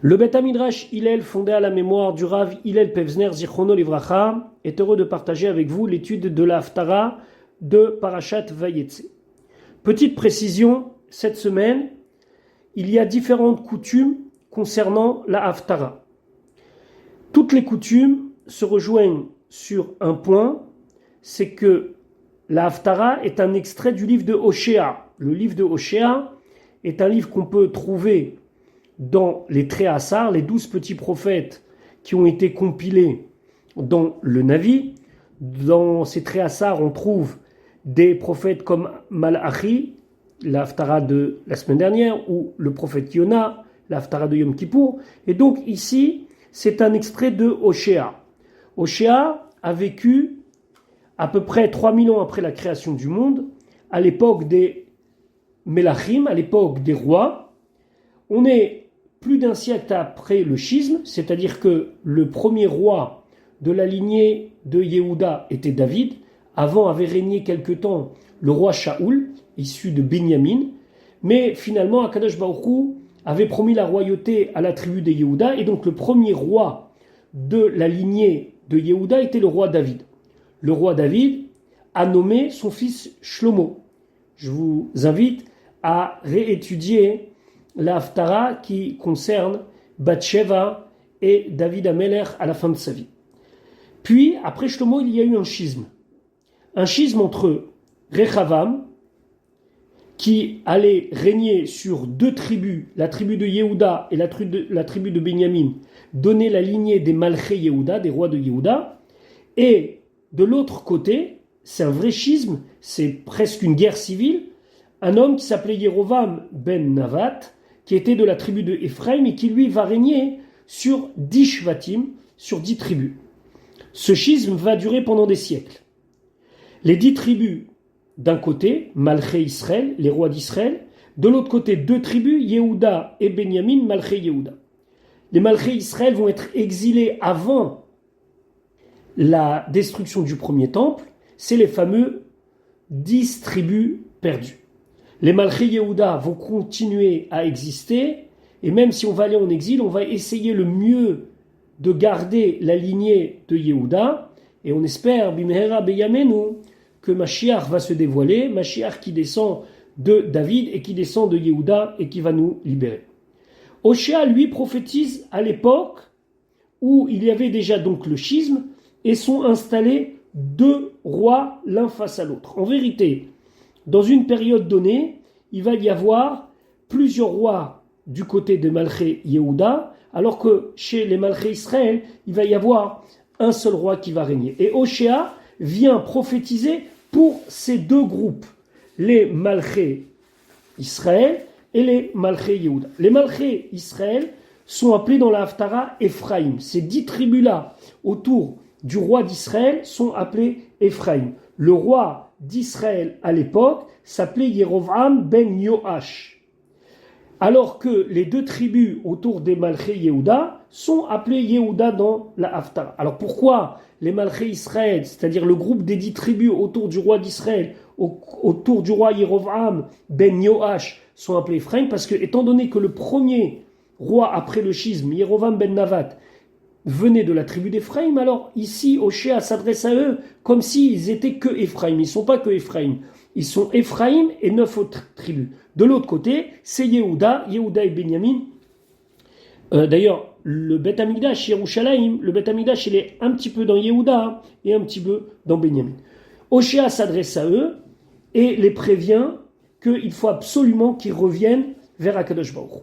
Le Beth Midrash Hillel, fondé à la mémoire du Rav Hillel Pevzner Zichrono Livracha, est heureux de partager avec vous l'étude de la Haftara de Parashat Vayetze. Petite précision, cette semaine, il y a différentes coutumes concernant la Haftara. Toutes les coutumes se rejoignent sur un point, c'est que la Haftara est un extrait du livre de Hoshea. Le livre de Hoshea est un livre qu'on peut trouver dans les Tréhassar, les 12 petits prophètes qui ont été compilés dans le Navi. Dans ces Tréhassar, on trouve des prophètes comme Malachi, la Haftara de la semaine dernière, ou le prophète Yona, la Haftara de Yom Kippour. Et donc ici, c'est un extrait de Hoshea. Hoshea a vécu à peu près 3000 ans après la création du monde, à l'époque des Melachim, à l'époque des rois. On est plus d'un siècle après le schisme, c'est-à-dire que le premier roi de la lignée de Yehuda était David. Avant avait régné quelque temps le roi Shaoul, issu de Binyamin. Mais finalement, Akadosh Baruch Hu avait promis la royauté à la tribu de Yehuda. Et donc le premier roi de la lignée de Yehuda était le roi David. Le roi David a nommé son fils Shlomo. Je vous invite à réétudier la Haftara qui concerne Bathsheba et David Ameler à la fin de sa vie. Puis, après Shlomo, il y a eu un schisme. Un schisme entre Rechavam, qui allait régner sur deux tribus, la tribu de Yehuda et la tribu de Binyamin, donner la lignée des Malchei Yehuda, des rois de Yehuda. Et de l'autre côté, c'est un vrai schisme, c'est presque une guerre civile, un homme qui s'appelait Yerovam ben Navat, qui était de la tribu de Ephraim et qui lui va régner sur 10 shvatim, sur 10 tribus. Ce schisme va durer pendant des siècles. Les 10 tribus, d'un côté, Malchei Israël, les rois d'Israël, de l'autre côté, 2 tribus, Yehuda et Benyamin, Malchei Yehuda. Les Malchei Israël vont être exilés avant la destruction du premier temple, c'est les fameux 10 tribus perdues. Les Malchei Yehuda vont continuer à exister, et même si on va aller en exil, on va essayer le mieux de garder la lignée de Yehuda, et on espère, Bimehera Beyamenu, que Mashiach va se dévoiler, Mashiach qui descend de David et qui descend de Yehuda et qui va nous libérer. Hoshea, lui, prophétise à l'époque où il y avait déjà donc le schisme, et sont installés 2 rois l'un face à l'autre. En vérité, dans une période donnée, il va y avoir plusieurs rois du côté de Malchei Yehuda, alors que chez les Malchei Israël, il va y avoir un seul roi qui va régner. Et Hoshea vient prophétiser pour ces 2 groupes, les Malchei Israël et les Malchei Yehuda. Les Malchei Israël sont appelés dans la Haftara Ephraim. Ces 10 tribus-là, autour du roi d'Israël, sont appelés Ephraim. Le roi d'Israël à l'époque s'appelait Yerovam ben Yoash. Alors que les 2 tribus autour des Malchei Yehuda sont appelées Yehuda dans la Haftara. Alors pourquoi les Malchei Israël, c'est-à-dire le groupe des 10 tribus autour du roi d'Israël, autour du roi Yerovam ben Yoash, sont appelés Ephraim? Parce que, étant donné que le premier roi après le schisme, Yerovam ben Navat, venait de la tribu d'Ephraim, alors ici, Hoshea s'adresse à eux comme s'ils étaient que Ephraim. Ils ne sont pas que Ephraim. Ils sont Ephraim et 9 autres tribus. De l'autre côté, c'est Yehuda et Benyamin. D'ailleurs, le Beth Amikdash, Yerushalayim, le Beth Amikdash, il est un petit peu dans Yehuda et un petit peu dans Benyamin. Hoshea s'adresse à eux et les prévient qu'il faut absolument qu'ils reviennent vers Akadosh Baruch Hu.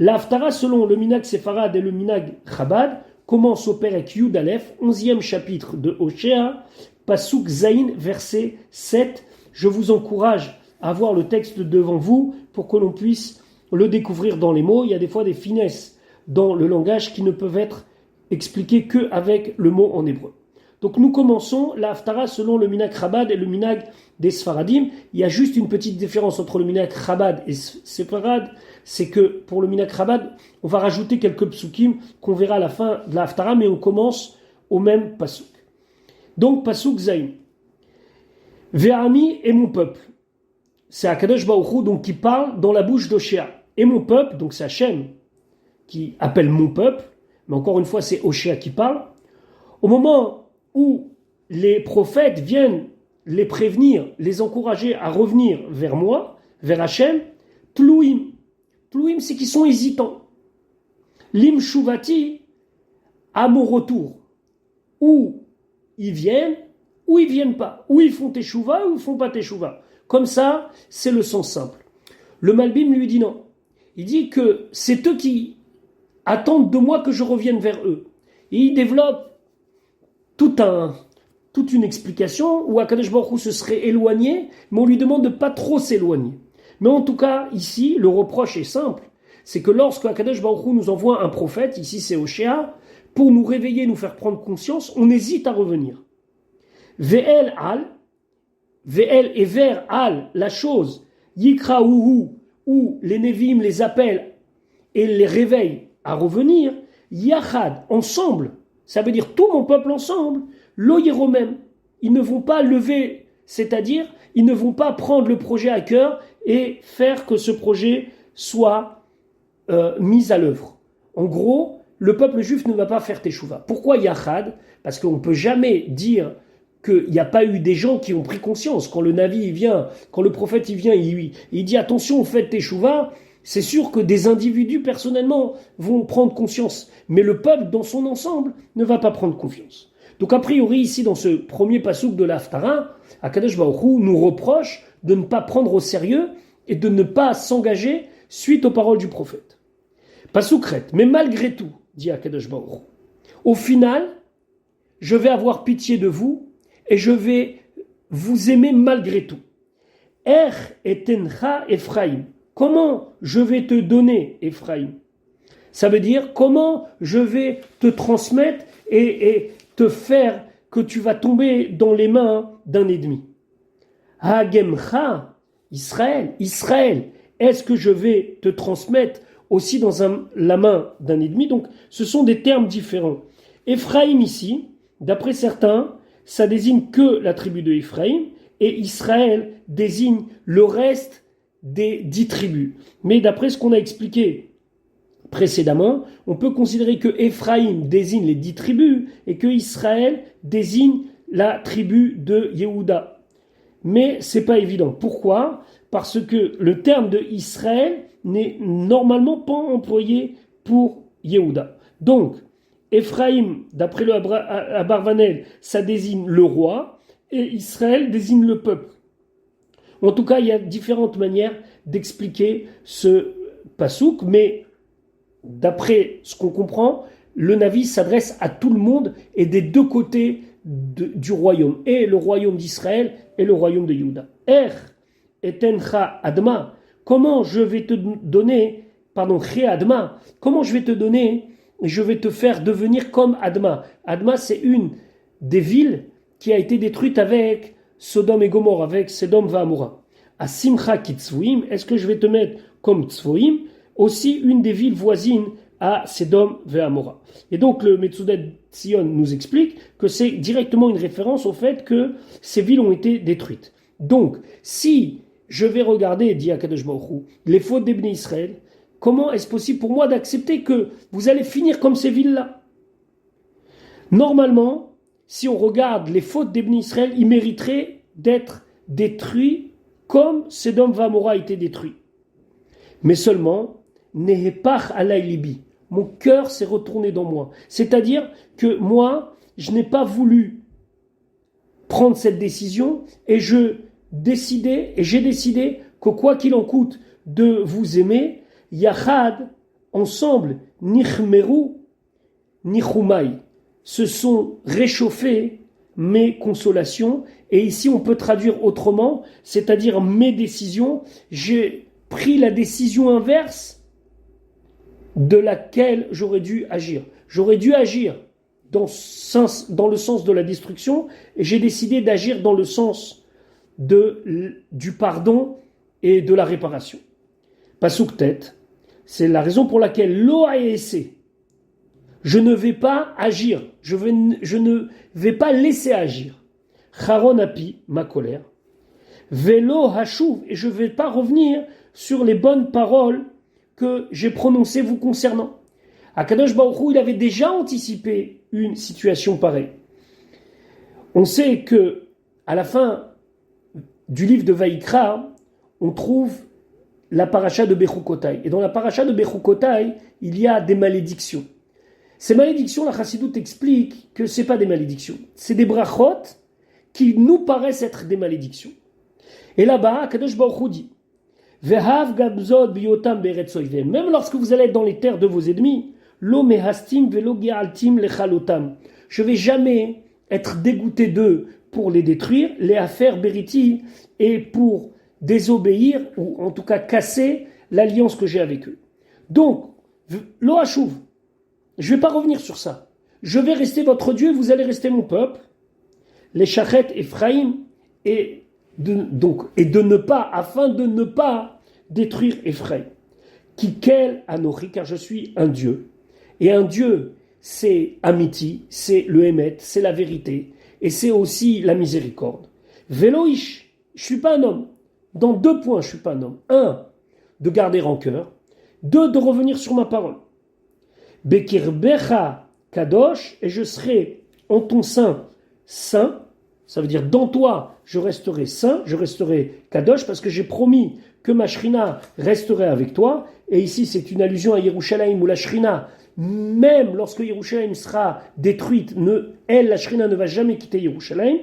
La Haftara, selon le Minag Sepharad et le Minag Chabad, commence au Perek Yud Aleph, 11e chapitre de Hoshea, Pasuk Zayin, verset 7. Je vous encourage à avoir le texte devant vous pour que l'on puisse le découvrir dans les mots. Il y a des fois des finesses dans le langage qui ne peuvent être expliquées qu'avec le mot en hébreu. Donc nous commençons la Haftara selon le Minag Chabad et le Minag des Sfaradim. Il y a juste une petite différence entre le Minag Chabad et Sefarad, c'est que pour le Minag Chabad, on va rajouter quelques psukim qu'on verra à la fin de la Haftara, mais on commence au même pasuk. Donc pasuk Zayin. Ve'ami et mon peuple. C'est Akadosh Baruch Hu donc qui parle dans la bouche d'Hoshea. Et mon peuple, donc c'est Hachem, qui appelle mon peuple, mais encore une fois, c'est Hoshea qui parle. Au moment où les prophètes viennent les prévenir, les encourager à revenir vers moi, vers Hachem, Tlouim. Tlouim, c'est qu'ils sont hésitants. Lim Shuvati, à mon retour. Ou ils viennent pas. Ou ils font teshuva, ou ils font pas teshuva. Comme ça, c'est le sens simple. Le Malbim lui dit non. Il dit que c'est eux qui attendent de moi que je revienne vers eux. Et il développe toute une explication où Akadosh Baruch Hu se serait éloigné, mais on lui demande de pas trop s'éloigner. Mais en tout cas, ici, le reproche est simple. C'est que lorsque Akadosh Baruch Hu nous envoie un prophète, ici c'est Hoshea, pour nous réveiller, nous faire prendre conscience, on hésite à revenir. Ve'el et vers al, la chose, Yikraouhu, où les Nevim les appellent et les réveillent à revenir, Yachad, ensemble, ça veut dire tout mon peuple ensemble, lo yeromem, ils ne vont pas lever, c'est-à-dire, ils ne vont pas prendre le projet à cœur et faire que ce projet soit mis à l'œuvre. En gros, le peuple juif ne va pas faire teshuva. Pourquoi Yachad? Parce qu'on ne peut jamais dire qu'il n'y a pas eu des gens qui ont pris conscience. Quand le Navi vient, quand le prophète il vient, il dit attention, faites teshuva, c'est sûr que des individus personnellement vont prendre conscience. Mais le peuple dans son ensemble ne va pas prendre confiance. Donc a priori ici dans ce premier pasouk de l'Haftara, Akadosh Baruch Hu nous reproche de ne pas prendre au sérieux et de ne pas s'engager suite aux paroles du prophète. Pasoukret, mais malgré tout, dit Akadosh Baruch Hu, au final, je vais avoir pitié de vous et je vais vous aimer malgré tout. Er etencha Ephraim. Comment je vais te donner, Ephraim? Ça veut dire comment je vais te transmettre et te faire que tu vas tomber dans les mains d'un ennemi. Hagemcha, Israël, est-ce que je vais te transmettre aussi dans la main d'un ennemi? Donc ce sont des termes différents. Ephraim ici, d'après certains, ça désigne que la tribu de Ephraim, et Israël désigne le reste des 10 tribus. Mais d'après ce qu'on a expliqué précédemment, on peut considérer que Ephraim désigne les 10 tribus et que Israël désigne la tribu de Yehuda. Mais c'est pas évident. Pourquoi? Parce que le terme de Israël n'est normalement pas employé pour Yehuda. Donc, Ephraim, d'après le Abarvanel, ça désigne le roi, et Israël désigne le peuple. En tout cas, il y a différentes manières d'expliquer ce pasouk, mais d'après ce qu'on comprend, le Navi s'adresse à tout le monde et des deux côtés du royaume, et le royaume d'Israël et le royaume de Yehuda. Etencha Adma, comment je vais te donner, Adma, comment je vais te donner, je vais te faire devenir comme Adma. Adma, c'est une des villes qui a été détruite avec Sodome et Gomorrhe, avec Sodome et Amora. À Simcha Kitzvoim, est-ce que je vais te mettre comme Tzvoim, aussi une des villes voisines à Sodome et Amora. Et donc le Metzudat Tzion nous explique que c'est directement une référence au fait que ces villes ont été détruites. Donc, si je vais regarder, dit Akadosh Baruch Hu, les fautes des Bnei Israël, comment est-ce possible pour moi d'accepter que vous allez finir comme ces villes-là? Normalement, si on regarde les fautes des Bnei Israël, ils mériteraient d'être détruits comme Sodome et Amora a été détruit. Mais seulement, Nehepach alay libi, mon cœur s'est retourné dans moi. C'est-à-dire que moi, je n'ai pas voulu prendre cette décision et j'ai décidé que quoi qu'il en coûte de vous aimer, Yachad, ensemble, Nichmeru, Nichumai, se sont réchauffés mes consolations. Et ici, on peut traduire autrement, c'est-à-dire mes décisions. J'ai pris la décision inverse de laquelle j'aurais dû agir. J'aurais dû agir dans le sens de la destruction, et j'ai décidé d'agir dans le sens du pardon et de la réparation. Pasuk tête, c'est la raison pour laquelle lo haesé, je ne vais pas agir, je ne vais pas laisser agir. Charon api, ma colère. Velo hashuv, et je ne vais pas revenir sur les bonnes paroles que j'ai prononcées vous concernant. Akadosh Baruch Hu, il avait déjà anticipé une situation pareille. On sait que à la fin du livre de Vaïkra, on trouve la paracha de Bechukotai. Et dans la paracha de Bechukotai, il y a des malédictions. Ces malédictions, la Chassidoute explique que ce n'est pas des malédictions. C'est des brachot qui nous paraissent être des malédictions. Et là-bas, Akadosh Baruch Hu dit, Vehav gabzod biotam beretz oivem. Même lorsque vous allez être dans les terres de vos ennemis, lo mehastim velo gealtim lechalotam. Je ne vais jamais être dégoûté d'eux pour les détruire, les affaires beriti, et pour désobéir, ou en tout cas casser l'alliance que j'ai avec eux. Donc, lo hashuv, je ne vais pas revenir sur ça. Je vais rester votre Dieu, vous allez rester mon peuple. Les Shachet Ephraim, et de ne pas, afin de ne pas détruire Ephraim. Kikel Anochi, car je suis un Dieu. Et un Dieu, c'est Amiti, c'est le Hémet, c'est la vérité, et c'est aussi la miséricorde. Veloish, je ne suis pas un homme. Dans 2 points, je ne suis pas un homme. 1, de garder rancœur. 2, de revenir sur ma parole. Bekirbecha Kadosh, et je serai en ton sein saint. Ça veut dire dans toi, je resterai saint, je resterai Kadosh, parce que j'ai promis que ma Shrina resterait avec toi. Et ici, c'est une allusion à Yerushalayim, où la Shrina, même lorsque Yerushalayim sera détruite, la Shrina ne va jamais quitter Yerushalayim.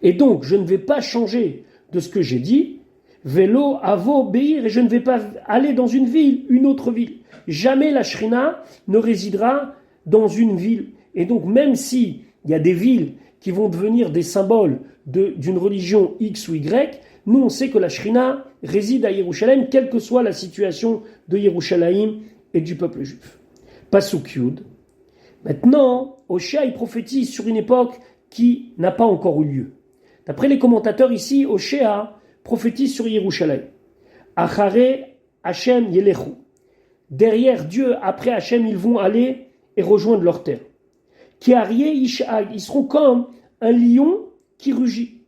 Et donc, je ne vais pas changer de ce que j'ai dit. Vélo, avo, beir, et je ne vais pas aller dans une ville, une autre ville. Jamais la Shrina ne résidera dans une ville. Et donc, même si il y a des villes qui vont devenir des symboles d'une religion X ou Y, nous on sait que la Shrina réside à Yerushalayim, quelle que soit la situation de Yerushalayim et du peuple juif. Pasuk Yud. Maintenant, Hoshea il prophétise sur une époque qui n'a pas encore eu lieu. D'après les commentateurs ici, Hoshea prophétise sur Yerushalayim. Achare Hashem Yelechu. Derrière Dieu, après Hashem, ils vont aller et rejoindre leur terre. Qui arié Ishag, ils seront comme un lion qui rugit.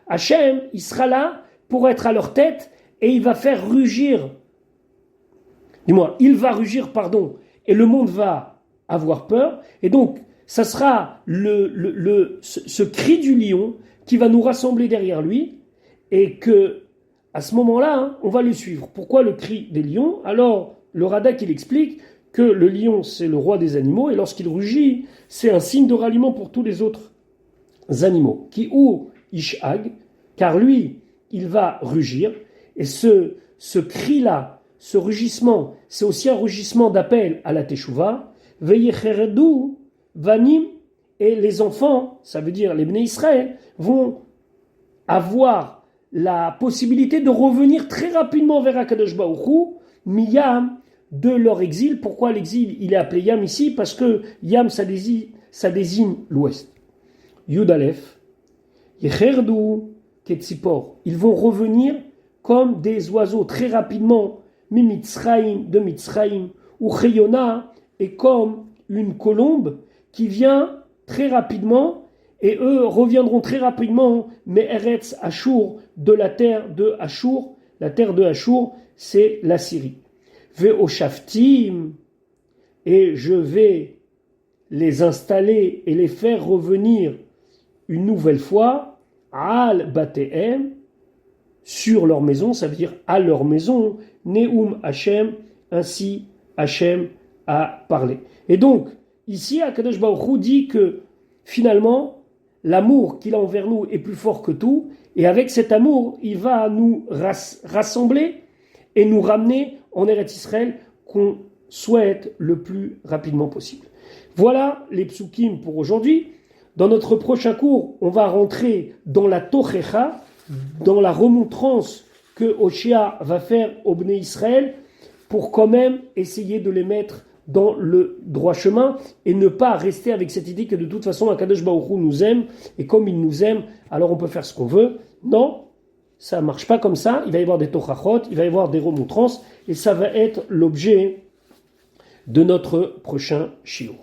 Hashem, il sera là pour être à leur tête et il va faire rugir. Il va rugir, et le monde va avoir peur. Et donc, ça sera ce cri du lion qui va nous rassembler derrière lui et que, à ce moment-là, on va le suivre. Pourquoi le cri des lions? Alors, le Radak, il explique que le lion, c'est le roi des animaux, et lorsqu'il rugit, c'est un signe de ralliement pour tous les autres animaux. Ki ou Ishag, car lui, il va rugir, et ce cri-là, ce rugissement, c'est aussi un rugissement d'appel à la Teshuvah. Veyecheredu vanim, et les enfants, ça veut dire les Bnei Israël, vont avoir la possibilité de revenir très rapidement vers Akadosh Baruch Hu, miyam, de leur exil. Pourquoi l'exil il est appelé Yam ici? Parce que Yam ça désigne l'ouest. Yud Aleph, Yecherdu Ketzipor, ils vont revenir comme des oiseaux très rapidement, Mimitzraïm, de Mitzraïm, ou Cheyona, et comme une colombe qui vient très rapidement, et eux reviendront très rapidement, mais Eretz Ashur, de la terre de Ashur. La terre de Ashur, c'est la Syrie. Ve'oshaftim, et je vais les installer et les faire revenir une nouvelle fois, al batehem, sur leur maison, ça veut dire à leur maison, neum Hashem, ainsi Hashem a parlé. Et donc, ici, Akadosh Baruch Hu dit que finalement, l'amour qu'il a envers nous est plus fort que tout, et avec cet amour, il va nous rassembler et nous ramener en Eretz Israël qu'on souhaite le plus rapidement possible. Voilà les psukim pour aujourd'hui. Dans notre prochain cours, on va rentrer dans la Tochecha, dans la remontrance que Hoshea va faire aux Bnei Israël pour quand même essayer de les mettre dans le droit chemin et ne pas rester avec cette idée que de toute façon Akadosh Baruch Hu nous aime et comme il nous aime, alors on peut faire ce qu'on veut. Non, ça ne marche pas comme ça. Il va y avoir des tochachot, il va y avoir des remontrances et ça va être l'objet de notre prochain shiur.